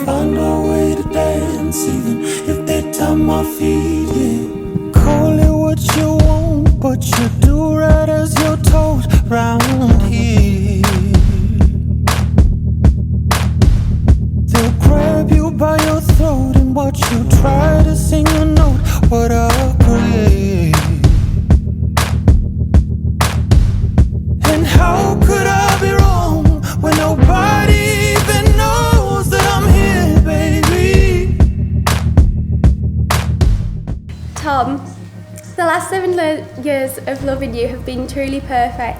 find a way to dance, even if they tie my feet, yeah. Call it what you want, but you do right as you're told round here. They'll grab you by your throat and watch you try to sing a note. What a grade. And how could I be wrong when nobody even knows that I'm here, baby? Tom, the last 7 years of loving you have been truly perfect.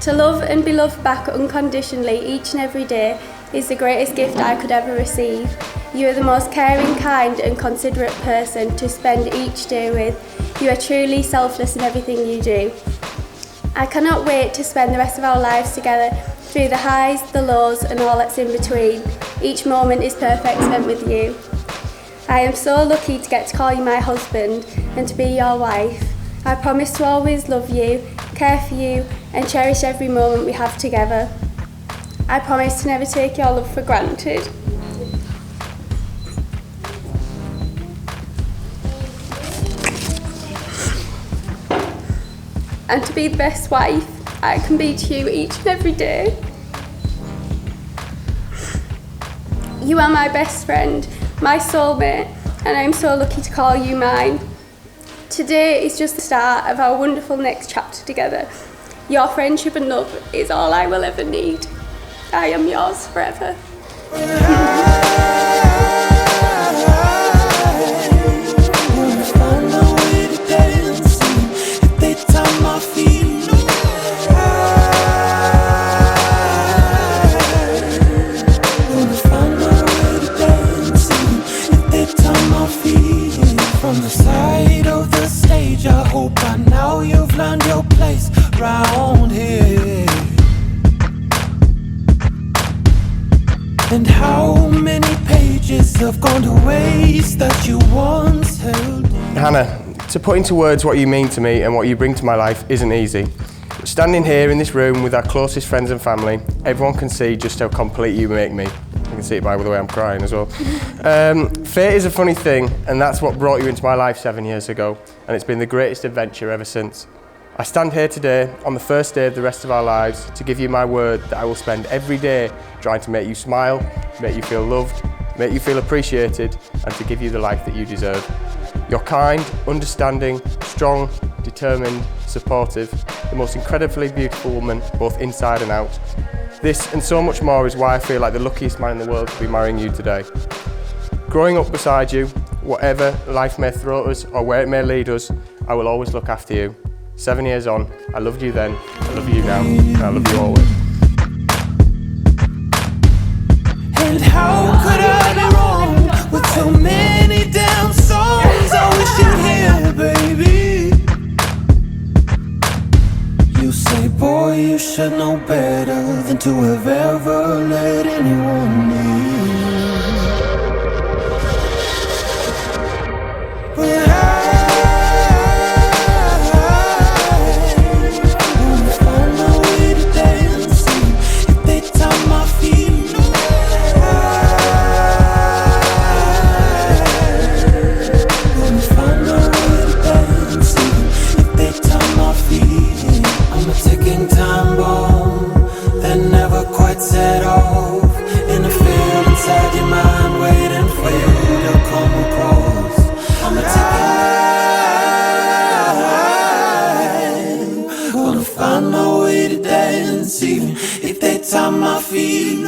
To love and be loved back unconditionally each and every day is the greatest gift I could ever receive. You are the most caring, kind and considerate person to spend each day with. You are truly selfless in everything you do. I cannot wait to spend the rest of our lives together through the highs, the lows and all that's in between. Each moment is perfect spent with you. I am so lucky to get to call you my husband and to be your wife. I promise to always love you, care for you and cherish every moment we have together. I promise to never take your love for granted. And to be the best wife I can be to you each and every day. You are my best friend, my soulmate, and I'm so lucky to call you mine. Today is just the start of our wonderful next chapter together. Your friendship and love is all I will ever need. I am yours forever. From the side of the stage, I hope by now you've learned your place round here. And how many pages have gone to waste that you once held? Hannah, to put into words what you mean to me and what you bring to my life isn't easy. But standing here in this room with our closest friends and family, everyone can see just how complete you make me. You can see it by the way I'm crying as well. Fate is a funny thing, and that's what brought you into my life 7 years ago, and it's been the greatest adventure ever since. I stand here today, on the first day of the rest of our lives, to give you my word that I will spend every day trying to make you smile, make you feel loved, make you feel appreciated, and to give you the life that you deserve. You're kind, understanding, strong, determined, supportive, the most incredibly beautiful woman, both inside and out. This and so much more is why I feel like the luckiest man in the world to be marrying you today. Growing up beside you, whatever life may throw at us or where it may lead us, I will always look after you. 7 years on, I loved you then, I love you now, and I love you always. And how could I be wrong with so many damn songs I wish you'd hear, baby? You say, boy, you should know better than to have ever let anyone leave. But wanna find a way to dance, if they tie my feet. Wanna find a way to dance, if they tie my feet. I'm a ticking time bomb that never quite set off, in a field inside your mind, waiting for you to come across. I'm a ticking time, gonna find my way to dance, even if they tie my feet.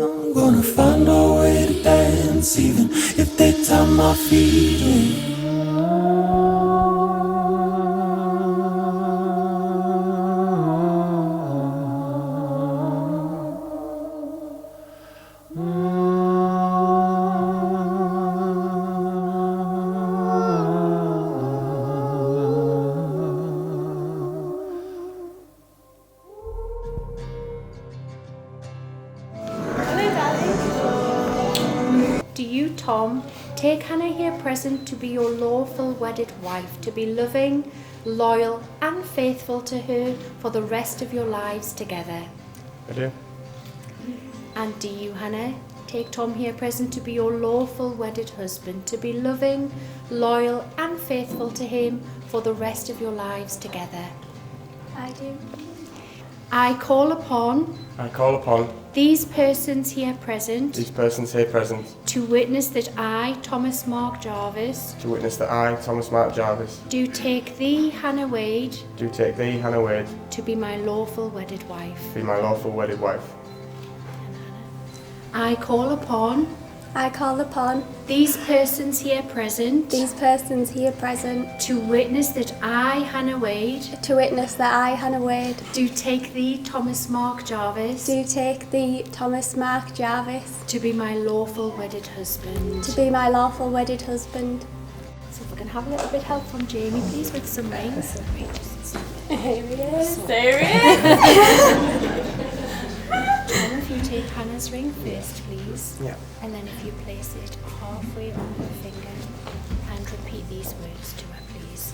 I'm gonna find a way to dance, even if they tie my feet. Do you, Tom, take Hannah here present to be your lawful wedded wife, to be loving, loyal and faithful to her for the rest of your lives together? I do. And do you, Hannah, take Tom here present to be your lawful wedded husband, to be loving, loyal and faithful to him for the rest of your lives together? I do. I call upon these persons here present to witness that I, Thomas Mark Jarvis, do take thee, Hannah Wade, to be my lawful wedded wife. I call upon these persons here present to witness that I, Hannah Wade, do take thee, Thomas Mark Jarvis, To be my lawful wedded husband. to be my lawful wedded husband. So if we can have a little bit of help from Jamie, please, with some rings. Here he is. Tom, if you take Hannah's ring first, please. Yeah. And then if you place it halfway on her finger and repeat these words to her, please.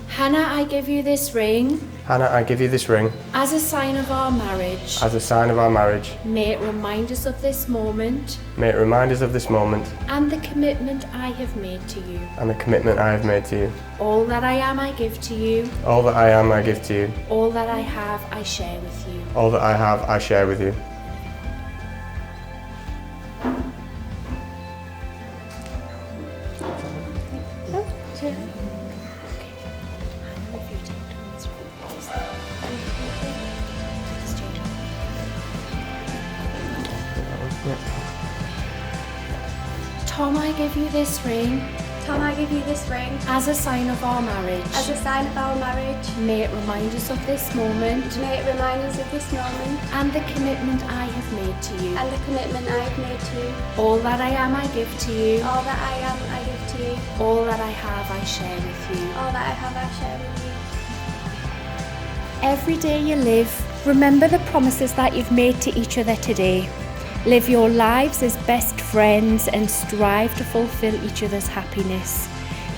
Hannah, I give you this ring Hannah, I give you this ring as a sign of our marriage. as a sign of our marriage. May it remind us of this moment May it remind us of this moment and the commitment I have made to you. and the commitment I have made to you. All that I am, I give to you. All that I am, I give to you. All that I have, I share with you. All that I have, I share with you. Hannah, if you take Tom's ring, please. It's Jamie. Tom, I give you this ring Tom, I give you this ring as a sign of our marriage. as a sign of our marriage. May it remind us of this moment May it remind us of this moment and the commitment I have made to you. and the commitment I have made to you. All that I am, I give to you. All that I am, I give to you. All that I have, I share with you. All that I have, I share with you. Every day you live, remember the promises that you've made to each other today. Live your lives as best friends and strive to fulfill each other's happiness.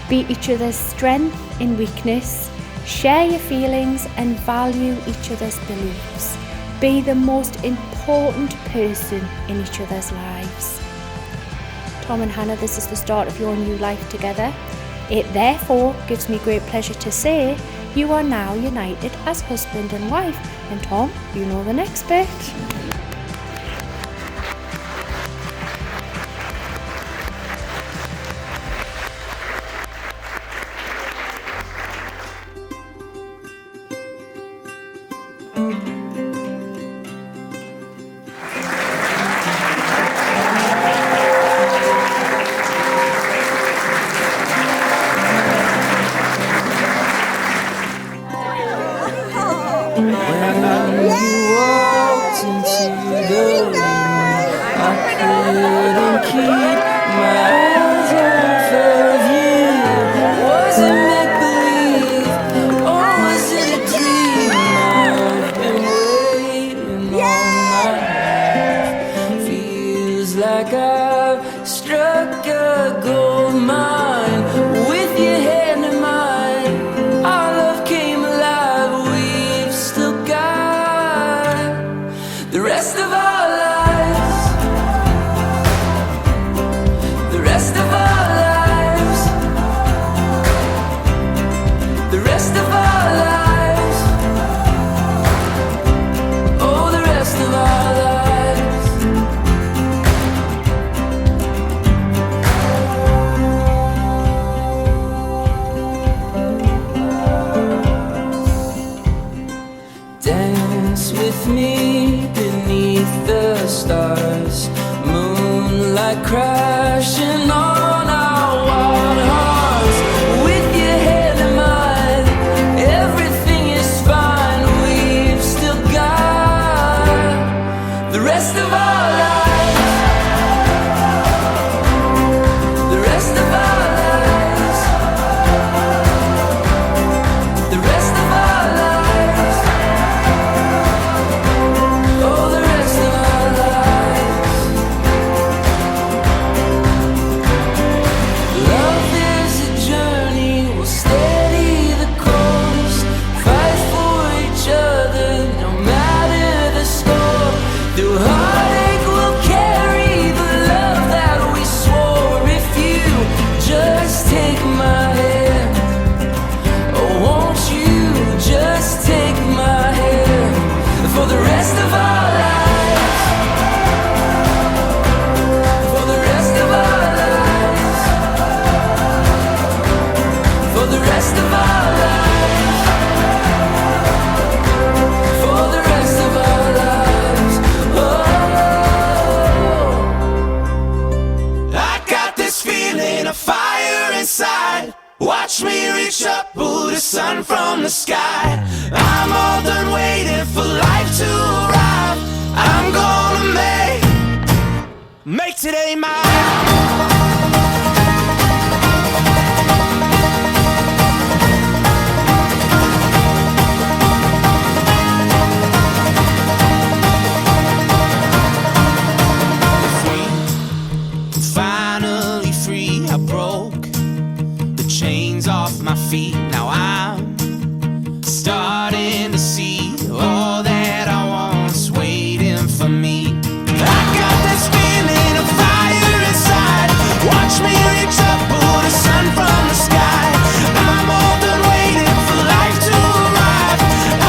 Be each other's strength in weakness. Share your feelings and value each other's beliefs. Be the most important person in each other's lives. Tom and Hannah, this is the start of your new life together. It therefore gives me great pleasure to say you are now united as husband and wife. And Tom, you know the next bit. Like I've struck a gold mine with your hand in mine. Our love came alive. We've still got the rest of our lives. The rest of our lives. The rest of our lives. Oh, the rest of our lives. With me beneath the stars, moonlight crashing on our wild hearts. With your head in mine, everything is fine. We've still got the rest of our lives. The rest of our lives. The rest of our lives. Oh, the rest of our lives. today mine. Finally free, I broke the chains off my feet. Now I'm starting to see all that I want's waiting for me. I got this feeling of fire inside. Watch me reach up, pull the sun from the sky. I'm all done waiting for life to arrive.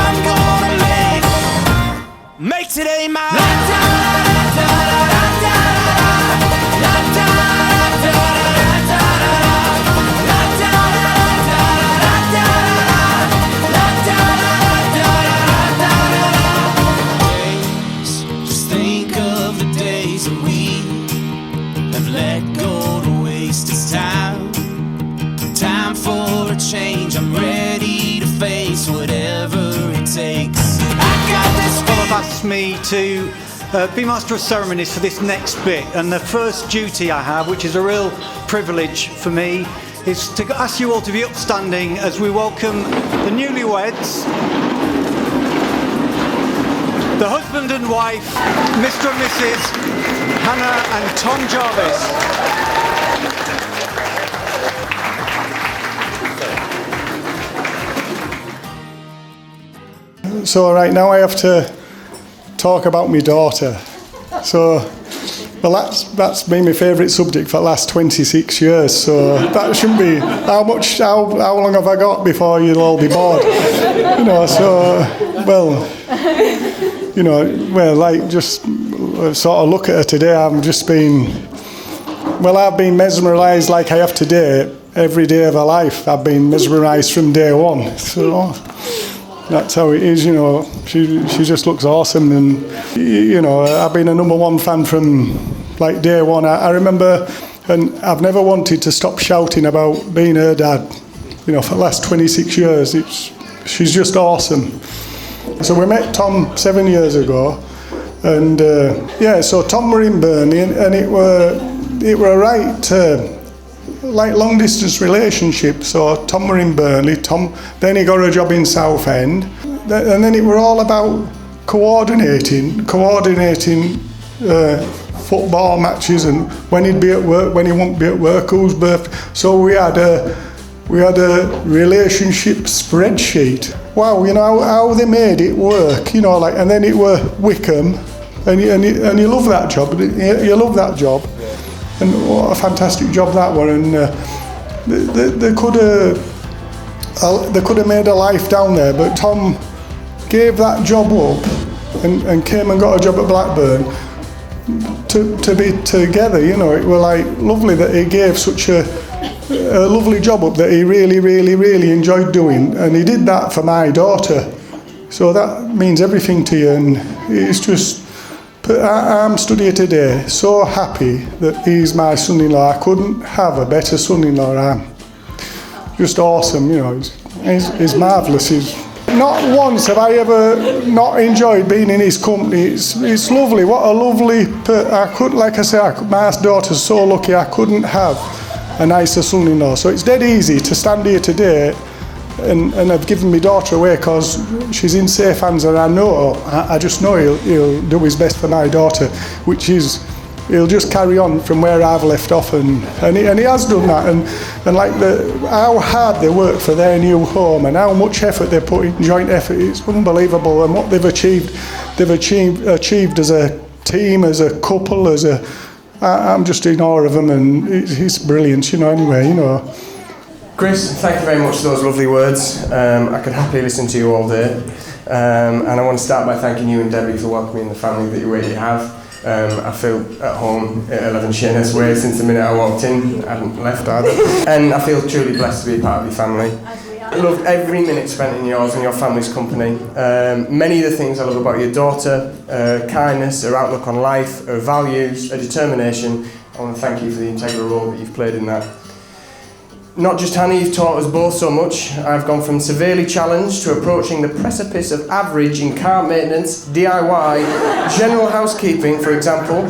I'm gonna make today mine. Just think of the days that we have let go to waste. It's time for a change. I'm ready to face whatever it takes. I got this Well, I've asked me to be Master of Ceremonies for this next bit, and the first duty I have, which is a real privilege for me, is to ask you all to be upstanding as we welcome the newlyweds, the husband and wife, Mr. and Mrs. Hannah and Tom Jarvis. So right now I have to talk about my daughter. So, well, that's been my favourite subject for the last 26 years. So that shouldn't be how long have I got before you'll all be bored? You know. So like just sort of look at her today. I've been mesmerised like I have today. Every day of her life, I've been mesmerised from day one. So that's how it is, you know. She just looks awesome, and you know, I've been a #1 fan from like day one. I remember, and I've never wanted to stop shouting about being her dad. You know, for the last 26 years, she's just awesome. So we met Tom 7 years ago, and so Tom were in Burnley, and it were a right like long distance relationship. So Tom were in Burnley. Then he got a job in Southend, and then it were all about coordinating football matches, and when he'd be at work, when he wouldn't be at work, whose birthday. So we had a relationship spreadsheet. Wow, you know how they made it work, you know, like, and then it were Wickham, and you love that job. You love that job. And what a fantastic job that were, and they could have made a life down there, but Tom gave that job up and came and got a job at Blackburn to be together. You know, it were like lovely that he gave such a lovely job up that he really, really, really enjoyed doing, and he did that for my daughter. So that means everything to you, and it's just. I'm stood here today so happy that he's my son-in-law. I couldn't have a better son-in-law. I'm just awesome, you know. He's marvellous. Not once have I ever not enjoyed being in his company. It's lovely. What a lovely. My daughter's so lucky. I couldn't have a nicer son-in-law. So it's dead easy to stand here today. And I've given my daughter away because she's in safe hands, and I just know he'll do his best for my daughter, which is he'll just carry on from where I've left off, and he has done that, and like how hard they work for their new home and how much effort they put in, joint effort, it's unbelievable, and what they've achieved as a team, as a couple, I'm just in awe of them, and it's brilliant, you know. Anyway, you know. Chris, thank you very much for those lovely words. I could happily listen to you all day. And I want to start by thanking you and Debbie for welcoming the family that you have. I feel at home at 11 Sheerness Way since the minute I walked in. I hadn't left either. And I feel truly blessed to be a part of your family. I love every minute spent in yours and your family's company. Many of the things I love about your daughter, kindness, her outlook on life, her values, her determination. I want to thank you for the integral role that you've played in that. Not just Hannah, you've taught us both so much. I've gone from severely challenged to approaching the precipice of average in car maintenance, DIY, general housekeeping, for example.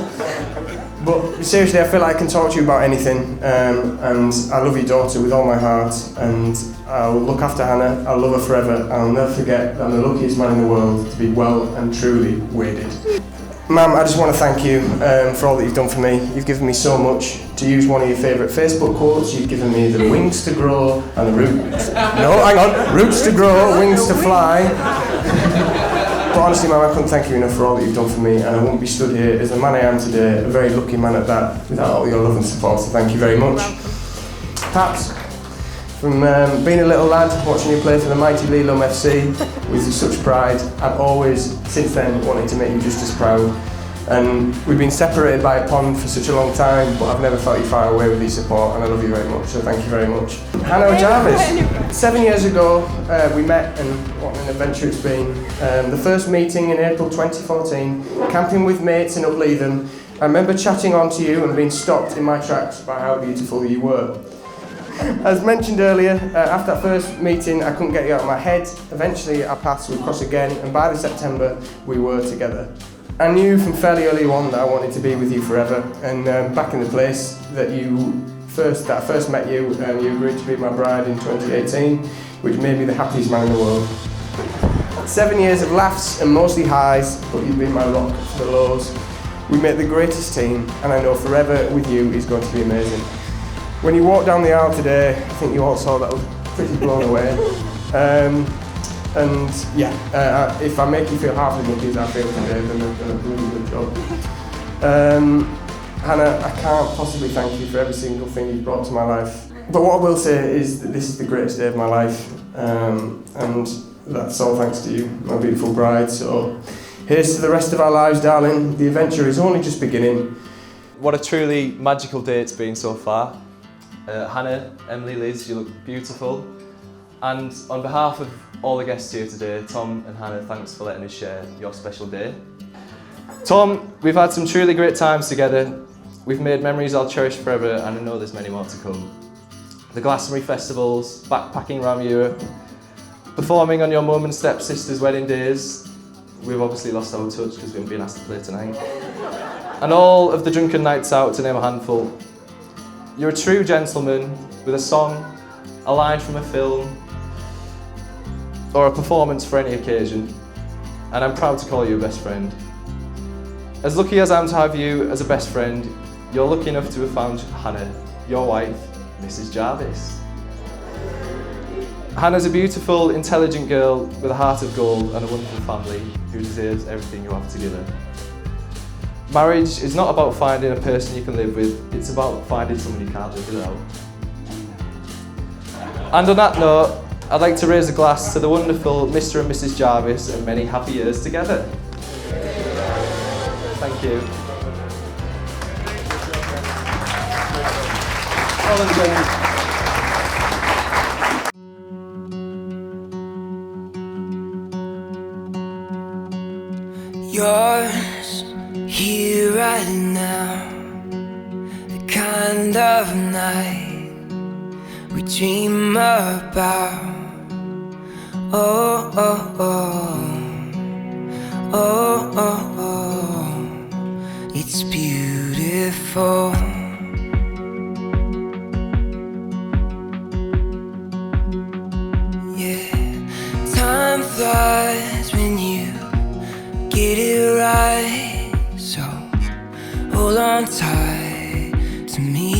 But seriously, I feel like I can talk to you about anything, and I love your daughter with all my heart, and I'll look after Hannah, I'll love her forever, I'll never forget that I'm the luckiest man in the world to be well and truly wedded. Ma'am, I just want to thank you for all that you've done for me. You've given me so much. To use one of your favourite Facebook quotes, you've given me the wings to grow and the roots. No, hang on. Roots to grow, wings to fly. But honestly, ma'am, I couldn't thank you enough for all that you've done for me, and I wouldn't be stood here as the man I am today, a very lucky man at that, without all your love and support. So thank you very much. Perhaps from being a little lad, watching you play for the mighty Leelum FC with such pride, I've always, since then, wanted to make you just as proud. And we've been separated by a pond for such a long time, but I've never felt you far away with your support, and I love you very much, so thank you very much. Hannah Jarvis. 7 years ago, we met, and what an adventure it's been. The first meeting in April 2014, camping with mates in Upleatham. I remember chatting on to you and being stopped in my tracks by how beautiful you were. As mentioned earlier, after that first meeting, I couldn't get you out of my head. Eventually, our paths would cross again, and by the September, we were together. I knew from fairly early on that I wanted to be with you forever, and back in the place that I first met you, you agreed to be my bride in 2018, which made me the happiest man in the world. 7 years of laughs and mostly highs, but you've been my rock for the lows. We made the greatest team, and I know forever with you is going to be amazing. When you walked down the aisle today, I think you all saw that I was pretty blown away. And yeah, if I make you feel half as lucky as I feel today, then I've done a really good job. Hannah, I can't possibly thank you for every single thing you've brought to my life. But what I will say is that this is the greatest day of my life, and that's all thanks to you, my beautiful bride. So here's to the rest of our lives, darling. The adventure is only just beginning. What a truly magical day it's been so far. Hannah, Emily, Liz, you look beautiful. And on behalf of all the guests here today, Tom and Hannah, thanks for letting us share your special day. Tom, we've had some truly great times together. We've made memories I'll cherish forever, and I know there's many more to come. The Glastonbury festivals, backpacking around Europe, performing on your mum and stepsister's wedding days. We've obviously lost our touch because we haven't been asked to play tonight. And all of the drunken nights out, to name a handful. You're a true gentleman with a song, a line from a film, or a performance for any occasion, and I'm proud to call you a best friend. As lucky as I am to have you as a best friend, you're lucky enough to have found Hannah, your wife, Mrs. Jarvis. Hannah's a beautiful, intelligent girl with a heart of gold and a wonderful family who deserves everything you have to give her. Marriage is not about finding a person you can live with, it's about finding someone you can't live without. And on that note, I'd like to raise a glass to the wonderful Mr. and Mrs. Jarvis and many happy years together. Thank you. Yours, here right now, the kind of night we dream about. Oh, oh, oh, oh, oh, oh, it's beautiful. Yeah, time flies when you get it right, so hold on tight to me.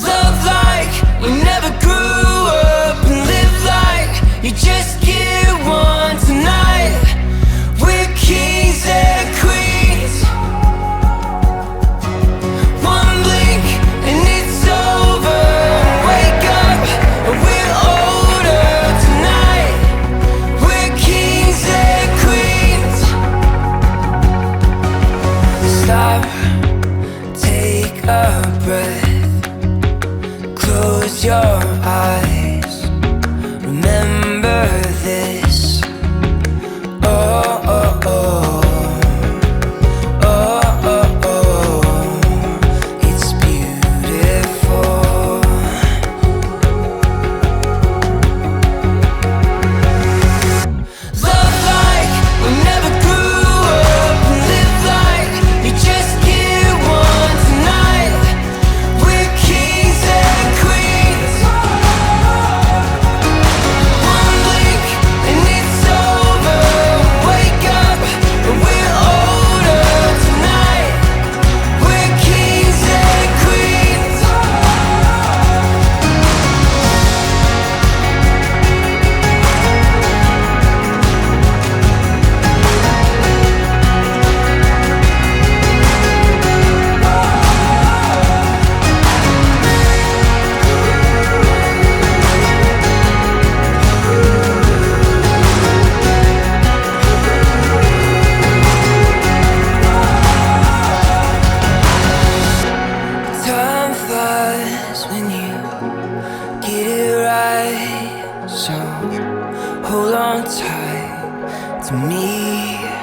Love like we never grew up, and live like you just get one tonight. We're kings and queens. One blink and it's over. Wake up and we're older tonight. We're kings and queens. me.